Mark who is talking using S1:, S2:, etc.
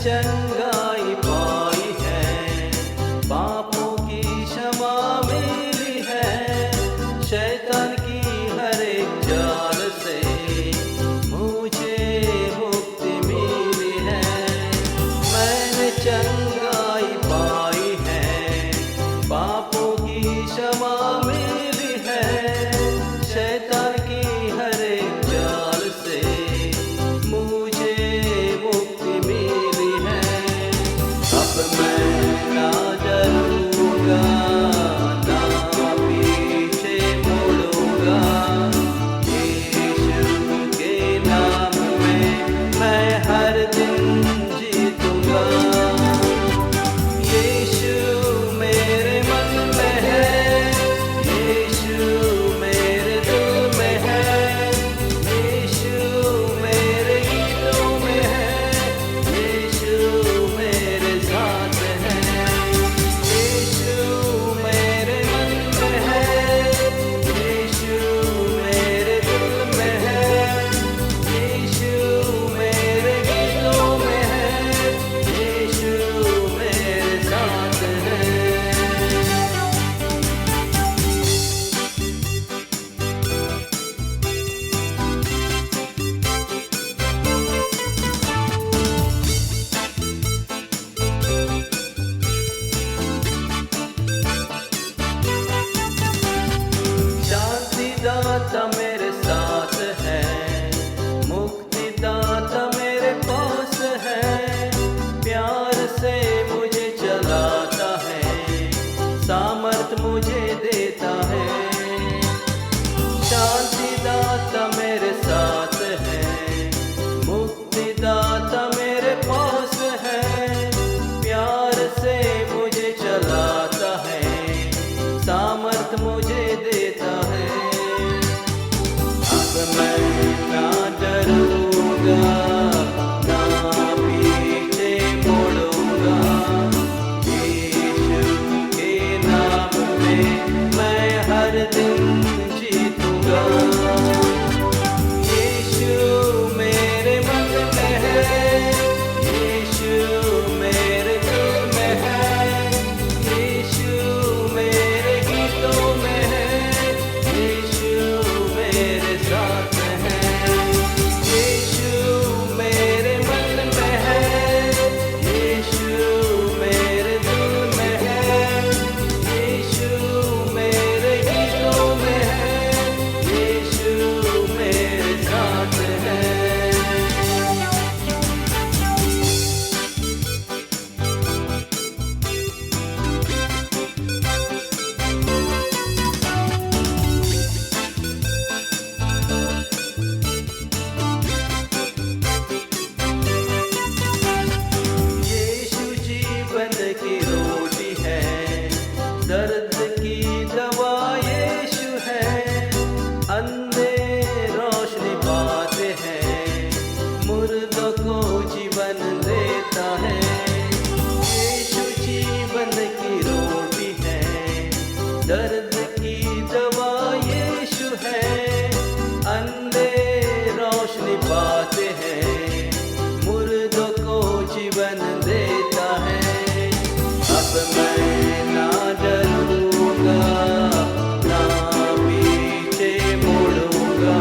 S1: चंगाई पाई है, पापों की क्षमा मिली है, शैतान की हर एक चाल से मुझे मुक्ति मिली है। मैंने चंगाई पाई है, पापों की क्षमा मिली है, शैतान की हर एक चाल से मुझे मुक्ति मिली है। अब मैं ना डरूंगा, ना पीछे मुड़ूंगा, यीशु के नाम में मैं हर दिन जीतूंगा। यीशु मेरे मन में है, यीशु मेरे दिल में है, यीशु मेरे गीतों में है, यीशु मेरे साथ है। यीशु मेरे मन में है, यीशु मेरे दिल में है, यीशु मेरे गीतों में है, यीशु मेरे साथ है। शांतिदाता मेरे साथ है, मुक्तिदाता मेरे पास है, प्यार से मुझे चलाता है, सामर्थ मुझे देता है। शांतिदाता मेरे साथ है, मुक्तिदाता मेरे पास है, प्यार से मुझे चलाता है, सामर्थ मुझे देता है। अब मैं ना डरूंगा, ना पीछे मुड़ूंगा, यीशु के नाम में मैं हर दिन जीतूंगा। यीशु मेरे मन में है, यीशु मेरे दिल में है, यीशु मेरे गीतों में है, यीशु मेरे साथ है। यीशु मेरे मन में है, यीशु मेरे दिल में है, यीशु मेरे गीतों में है, यीशु मेरे साथ है। यीशु जीवन की रोटी है, दर्द की दवा यीशु है, अंधे रोशनी पाते हैं, मुर्दों को जीवन देता है। यीशु जीवन की रोटी है, दर्द की दवा यीशु है, अंधे रोशनी पाते हैं, मुर्दों को जीवन देता है। अब मैं ना डरूंगा, ना पीछे मुड़ूंगा,